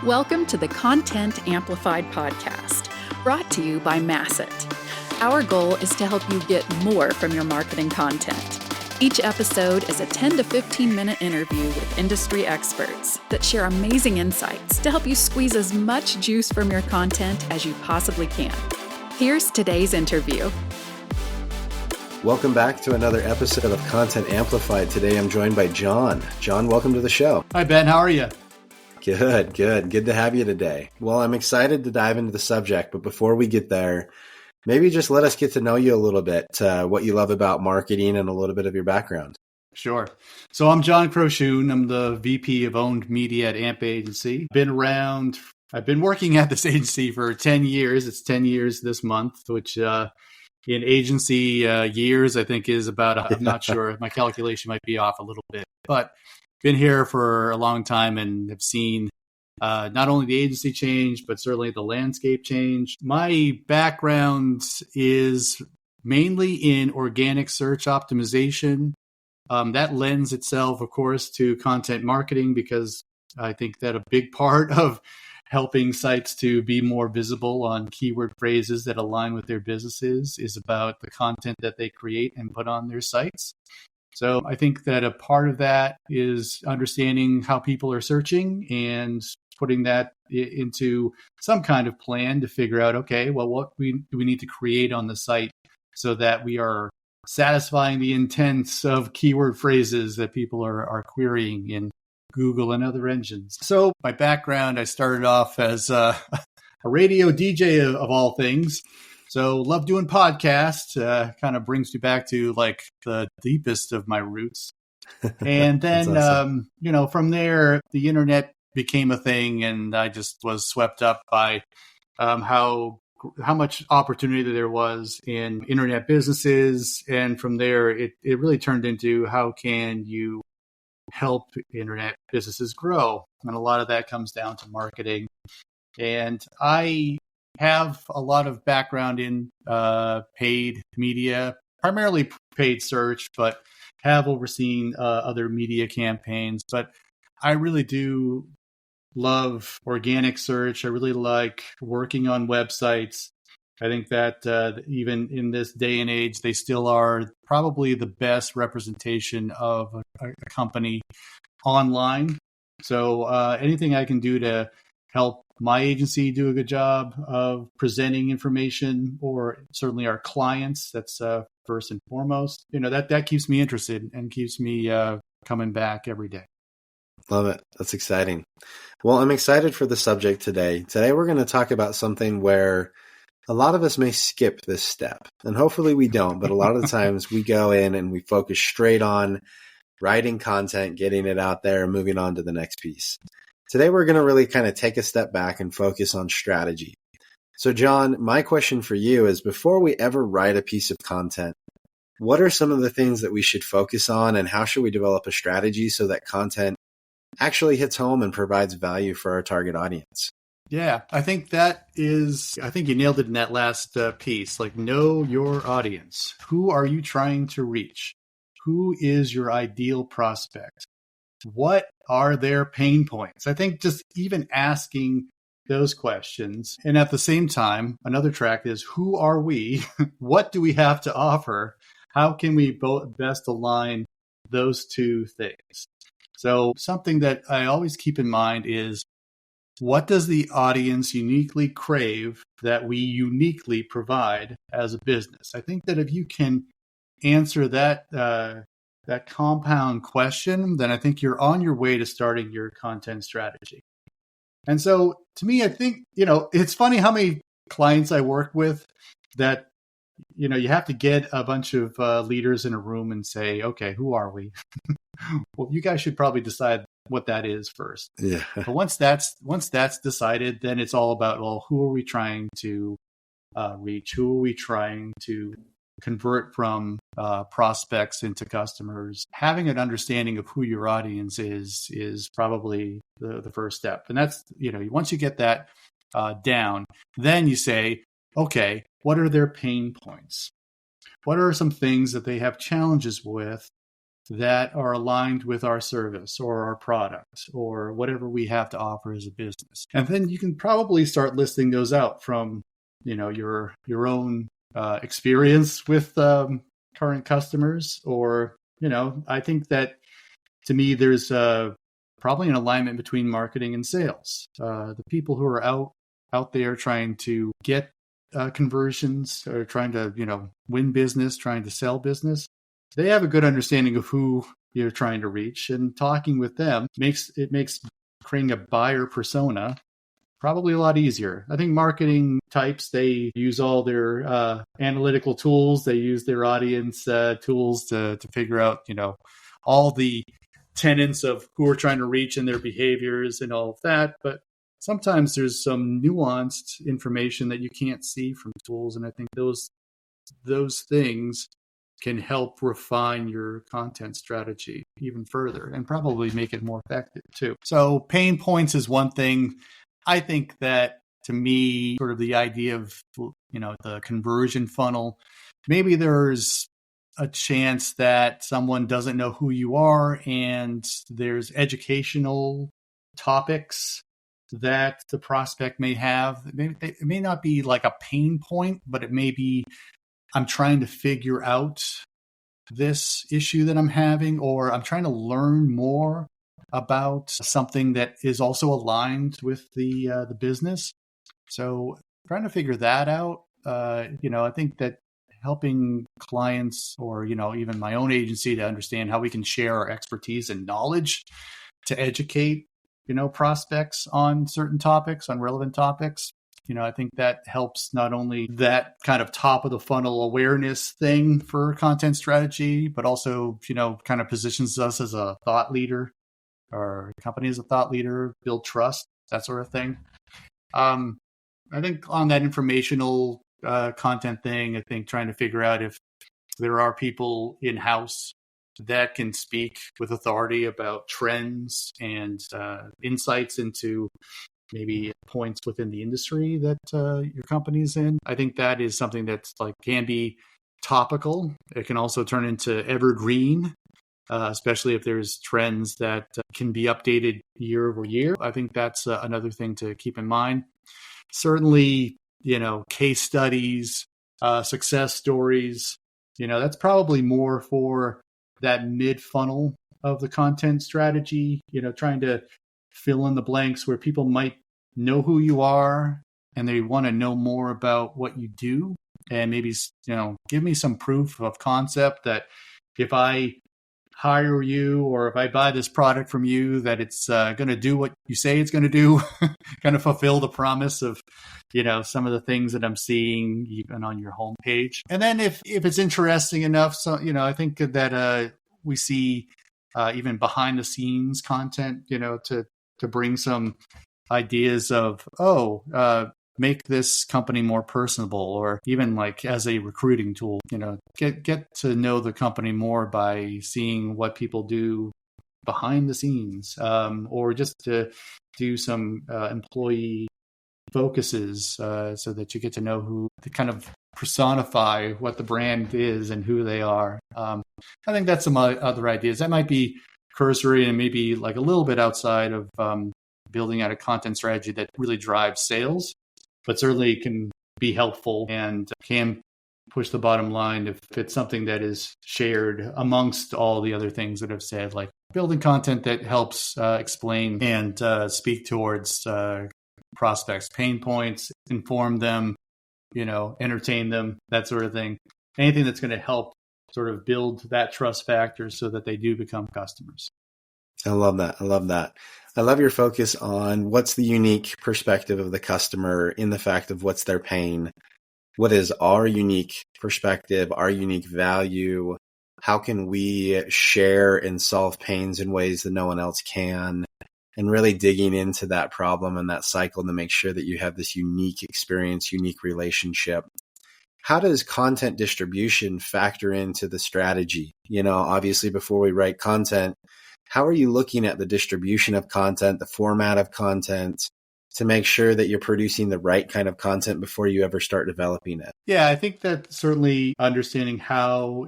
Welcome to the Content Amplified podcast, brought to you by Masset. Our goal is to help you get more from your marketing content. Each episode is a 10 to 15 minute interview with industry experts that share amazing insights to help you squeeze as much juice from your content as you possibly can. Here's today's interview. Welcome back to another episode of Content Amplified. Today I'm joined by John. John, welcome to the show. Hi, Ben. How are you? Good. Good to have you today. Well, I'm excited to dive into the subject, but before we get there, maybe just let us get to know you a little bit, what you love about marketing and a little bit of your background. Sure. So I'm John Kroshun. I'm the VP of Owned Media at AMP Agency. I've been working at this agency for 10 years. It's 10 years this month, which in agency years, I think is about, I'm not sure, my calculation might be off a little bit, but been here for a long time and have seen not only the agency change, but certainly the landscape change. My background is mainly in organic search optimization. That lends itself, of course, to content marketing, because I think that a big part of helping sites to be more visible on keyword phrases that align with their businesses is about the content that they create and put on their sites. So I think that a part of that is understanding how people are searching and putting that into some kind of plan to figure out, okay, well, what do we need to create on the site so that we are satisfying the intents of keyword phrases that people are querying in Google and other engines. So my background, I started off as a radio DJ of all things. So love doing podcasts, kind of brings me back to like the deepest of my roots. And then, awesome. From there, the internet became a thing, and I just was swept up by how much opportunity there was in internet businesses. And from there, it really turned into how can you help internet businesses grow? And a lot of that comes down to marketing. And I have a lot of background in paid media, primarily paid search, but have overseen other media campaigns. But I really do love organic search. I really like working on websites. I think that even in this day and age, they still are probably the best representation of a company online. So anything I can do to help my agency do a good job of presenting information, or certainly our clients, that's first and foremost, that keeps me interested and keeps me coming back every day. Love it. That's exciting. Well, I'm excited for the subject today. Today, we're going to talk about something where a lot of us may skip this step, and hopefully we don't, but a lot of the times we go in and we focus straight on writing content, getting it out there, and moving on to the next piece. Today, we're going to really kind of take a step back and focus on strategy. So, John, my question for you is, before we ever write a piece of content, what are some of the things that we should focus on, and how should we develop a strategy so that content actually hits home and provides value for our target audience? Yeah, I think you nailed it in that last piece. Like, know your audience. Who are you trying to reach? Who is your ideal prospect? What are their pain points? I think just even asking those questions. And at the same time, another track is, who are we? What do we have to offer? How can we best align those two things? So something that I always keep in mind is, what does the audience uniquely crave that we uniquely provide as a business? I think that if you can answer that compound question, then I think you're on your way to starting your content strategy. And so to me, I think, it's funny how many clients I work with that, you have to get a bunch of leaders in a room and say, okay, who are we? Well, you guys should probably decide what that is first. Yeah. But once that's decided, then it's all about, well, who are we trying to reach? Who are we trying to convert from prospects into customers? Having an understanding of who your audience is probably the first step. And that's, once you get that down, then you say, okay, what are their pain points? What are some things that they have challenges with that are aligned with our service or our product or whatever we have to offer as a business. And then you can probably start listing those out from, your own experience with current customers. Or, I think that to me, there's probably an alignment between marketing and sales. The people who are out there trying to get conversions or trying to, win business, trying to sell business, they have a good understanding of who you're trying to reach, and talking with them makes creating a buyer persona probably a lot easier. I think marketing types, they use all their analytical tools. They use their audience tools to figure out, all the tenets of who we're trying to reach and their behaviors and all of that. But sometimes there's some nuanced information that you can't see from tools. And I think those things can help refine your content strategy even further and probably make it more effective too. So pain points is one thing. I think that, to me, sort of the idea of, the conversion funnel, maybe there's a chance that someone doesn't know who you are, and there's educational topics that the prospect may have. It may not be like a pain point, but it may be, I'm trying to figure out this issue that I'm having, or I'm trying to learn more about something that is also aligned with the business. So trying to figure that out, I think that helping clients or, even my own agency to understand how we can share our expertise and knowledge to educate, prospects on certain topics, on relevant topics. I think that helps not only that kind of top of the funnel awareness thing for content strategy, but also, kind of positions us as a thought leader, or company as a thought leader, build trust, that sort of thing. I think on that informational content thing, I think trying to figure out if there are people in-house that can speak with authority about trends and insights into maybe points within the industry that your company's in. I think that is something that's can be topical. It can also turn into evergreen, especially if there's trends that can be updated year over year. I think that's another thing to keep in mind. Certainly, case studies, success stories, that's probably more for that mid-funnel of the content strategy, trying to fill in the blanks where people might know who you are and they want to know more about what you do, and maybe, give me some proof of concept that if I hire you or if I buy this product from you, that it's going to do what you say it's going to do, kind of fulfill the promise of, some of the things that I'm seeing even on your homepage. And then if it's interesting enough, so, I think that we see even behind the scenes content, to bring some ideas of, make this company more personable, or even as a recruiting tool, get to know the company more by seeing what people do behind the scenes, or just to do some employee focuses so that you get to know who, to kind of personify what the brand is and who they are. I think that's some other ideas that might be cursory and maybe a little bit outside of building out a content strategy that really drives sales, but certainly can be helpful and can push the bottom line if it's something that is shared amongst all the other things that I've said, like building content that helps explain and speak towards prospects' pain points, inform them, entertain them, that sort of thing. Anything that's going to help sort of build that trust factor so that they do become customers. I love that. I love your focus on what's the unique perspective of the customer in the fact of what's their pain. What is our unique perspective, our unique value? How can we share and solve pains in ways that no one else can? And really digging into that problem and that cycle to make sure that you have this unique experience, unique relationship. How does content distribution factor into the strategy? Obviously, before we write content, how are you looking at the distribution of content, the format of content, to make sure that you're producing the right kind of content before you ever start developing it? Yeah, I think that certainly understanding how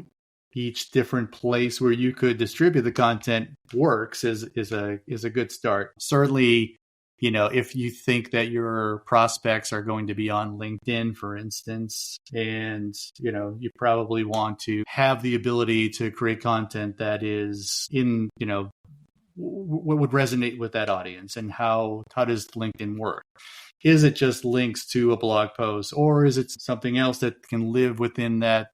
each different place where you could distribute the content works is a good start. Certainly, if you think that your prospects are going to be on LinkedIn, for instance, and, you probably want to have the ability to create content that is in, what would resonate with that audience, and how does LinkedIn work? Is it just links to a blog post, or is it something else that can live within that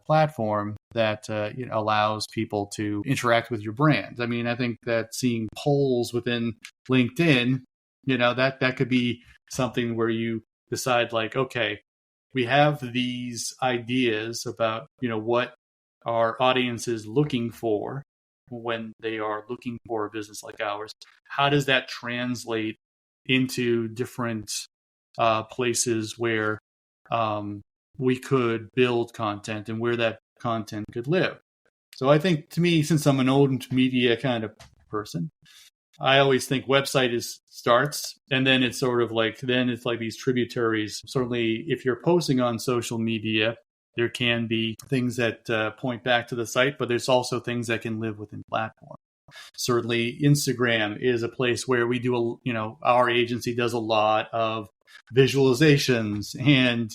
platform that allows people to interact with your brand? I mean, I think that seeing polls within LinkedIn, that could be something where you decide, like, okay, we have these ideas about, what our audience is looking for when they are looking for a business like ours. How does that translate into different places where we could build content and where that content could live? So I think, to me, since I'm an old media kind of person, I always think website starts, and then it's sort of like, these tributaries. Certainly, if you're posting on social media, there can be things that point back to the site, but there's also things that can live within platform. Certainly, Instagram is a place where we do, our agency does a lot of visualizations and,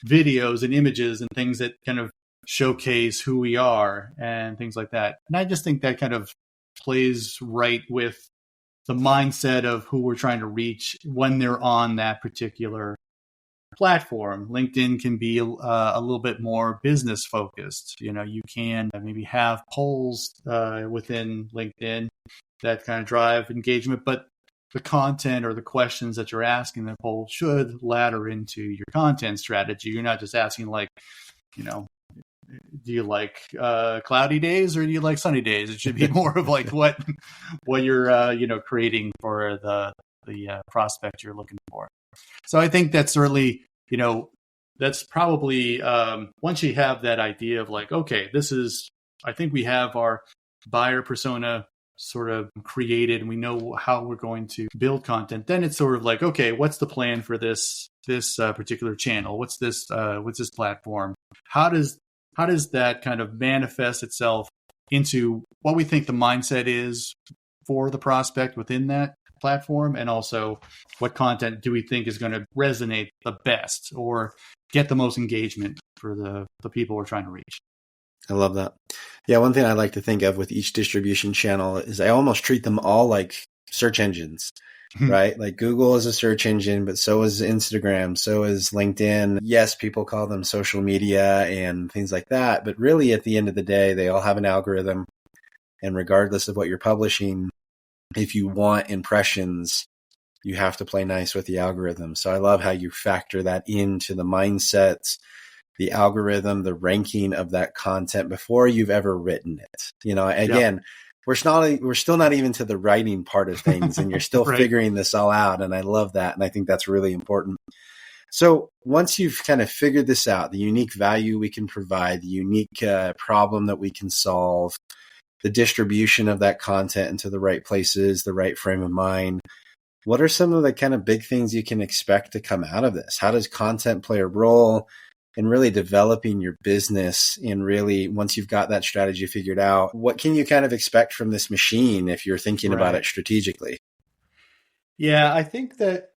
videos and images and things that kind of showcase who we are and things like that. And I just think that kind of plays right with the mindset of who we're trying to reach when they're on that particular platform. LinkedIn can be a little bit more business focused. You can maybe have polls within LinkedIn that kind of drive engagement, but the content or the questions that you're asking the poll should ladder into your content strategy. You're not just asking, like, do you like cloudy days or do you like sunny days? It should be more of like what you're creating for the prospect you're looking for. So I think that's really, that's probably once you have that idea of, like, okay, I think we have our buyer persona sort of created and we know how we're going to build content, then it's sort of like, okay, what's the plan for this particular channel? What's this platform? How does that kind of manifest itself into what we think the mindset is for the prospect within that platform? And also, what content do we think is going to resonate the best or get the most engagement for the people we're trying to reach? I love that. Yeah, one thing I like to think of with each distribution channel is I almost treat them all like search engines, right? Like Google is a search engine, but so is Instagram, so is LinkedIn. Yes, people call them social media and things like that, but really at the end of the day, they all have an algorithm. And regardless of what you're publishing, if you want impressions, you have to play nice with the algorithm. So I love how you factor that into the mindsets, the algorithm, the ranking of that content before you've ever written it. Again, we're still not even to the writing part of things, and you're still right. figuring this all out. And I love that. And I think that's really important. So once you've kind of figured this out, the unique value we can provide, the unique problem that we can solve, the distribution of that content into the right places, the right frame of mind, what are some of the kind of big things you can expect to come out of this? How does content play a role in really developing your business? And really, once you've got that strategy figured out, what can you kind of expect from this machine if you're thinking about it strategically? Yeah, I think that,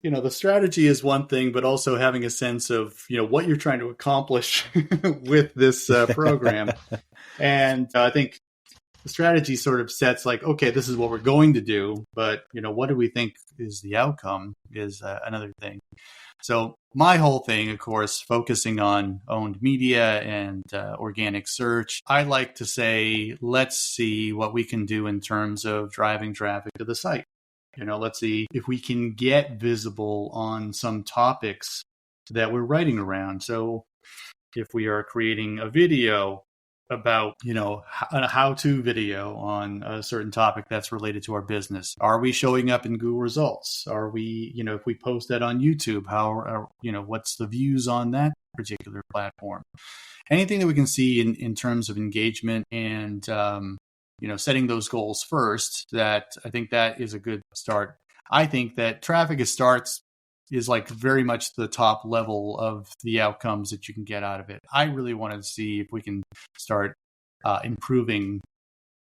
the strategy is one thing, but also having a sense of, what you're trying to accomplish with this program. And I think the strategy sort of sets, like, okay, this is what we're going to do, but, what do we think is the outcome is another thing. So my whole thing, of course, focusing on owned media and organic search, I like to say, let's see what we can do in terms of driving traffic to the site. Let's see if we can get visible on some topics that we're writing around. So if we are creating a video about, a how-to video on a certain topic that's related to our business, are we showing up in Google results? Are we, if we post that on YouTube, what's the views on that particular platform? Anything that we can see in terms of engagement and, setting those goals first, that I think that is a good start. I think that traffic starts is like very much the top level of the outcomes that you can get out of it. I really want to see if we can start improving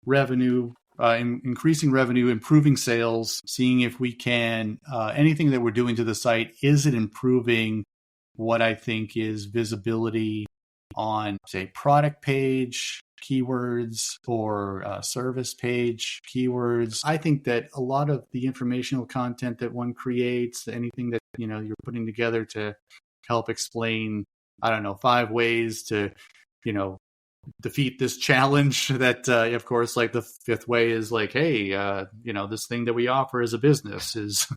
revenue, increasing revenue, improving sales, seeing if we can, anything that we're doing to the site, is it improving what I think is visibility on, say, product page keywords or service page keywords. I think that a lot of the informational content that one creates, anything that, you're putting together to help explain, 5 ways to, defeat this challenge that, of course, like the 5th way is like, hey, this thing that we offer as a business is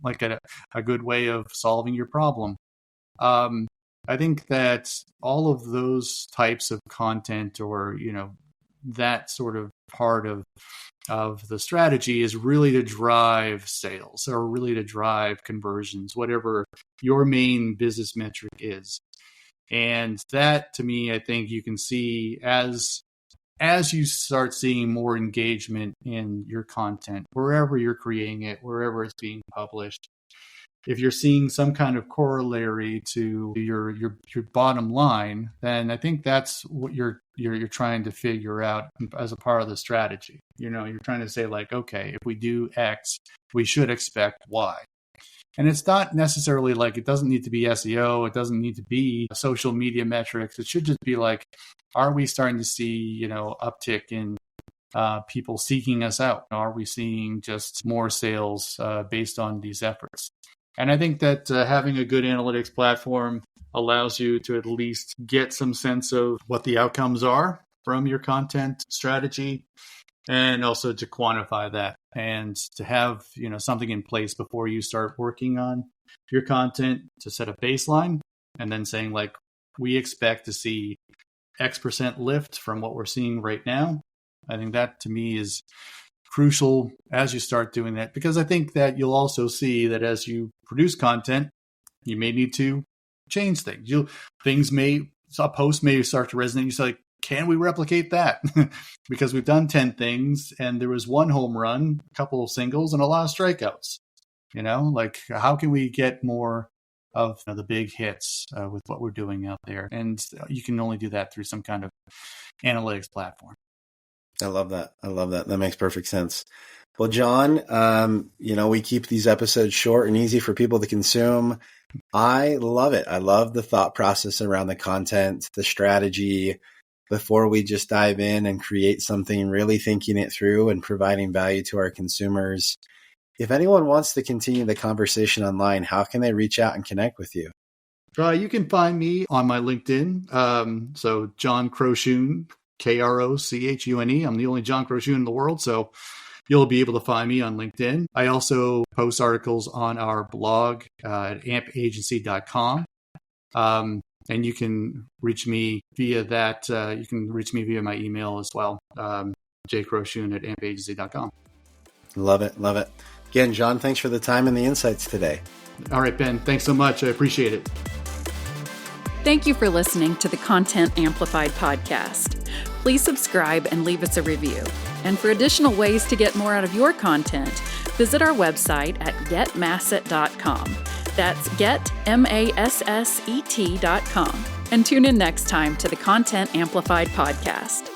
like a good way of solving your problem. I think that all of those types of content or, that sort of part of the strategy is really to drive sales or really to drive conversions, whatever your main business metric is. And that, to me, I think you can see as you start seeing more engagement in your content, wherever you're creating it, wherever it's being published, if you're seeing some kind of corollary to your bottom line, then I think that's what you're trying to figure out as a part of the strategy. You're trying to say like, okay, if we do X, we should expect Y. And it's not necessarily like, it doesn't need to be SEO. It doesn't need to be social media metrics. It should just be like, are we starting to see, uptick in people seeking us out? Are we seeing just more sales based on these efforts? And I think that having a good analytics platform allows you to at least get some sense of what the outcomes are from your content strategy, and also to quantify that and to have, something in place before you start working on your content to set a baseline and then saying like, we expect to see X% lift from what we're seeing right now. I think that to me is crucial as you start doing that, because I think that you'll also see that as you produce content, you may need to change things. A post may start to resonate. You say, like, can we replicate that? Because we've done 10 things and there was 1 home run, a couple of singles, and a lot of strikeouts. Like, how can we get more of the big hits with what we're doing out there? And you can only do that through some kind of analytics platform. I love that. That makes perfect sense. Well, John, we keep these episodes short and easy for people to consume. I love it. I love the thought process around the content, the strategy, before we just dive in and create something, really thinking it through and providing value to our consumers. If anyone wants to continue the conversation online, how can they reach out and connect with you? You can find me on my LinkedIn. So John Kroshune, Krochune. I'm the only John Kroshune in the world, so you'll be able to find me on LinkedIn. I also post articles on our blog at ampagency.com. And you can reach me via that. You can reach me via my email as well, jkroshune@ampagency.com. Love it. Again, John, thanks for the time and the insights today. All right, Ben, thanks so much. I appreciate it. Thank you for listening to the Content Amplified podcast. Please subscribe and leave us a review. And for additional ways to get more out of your content, visit our website at getmasset.com. That's getmasset.com. And tune in next time to the Content Amplified podcast.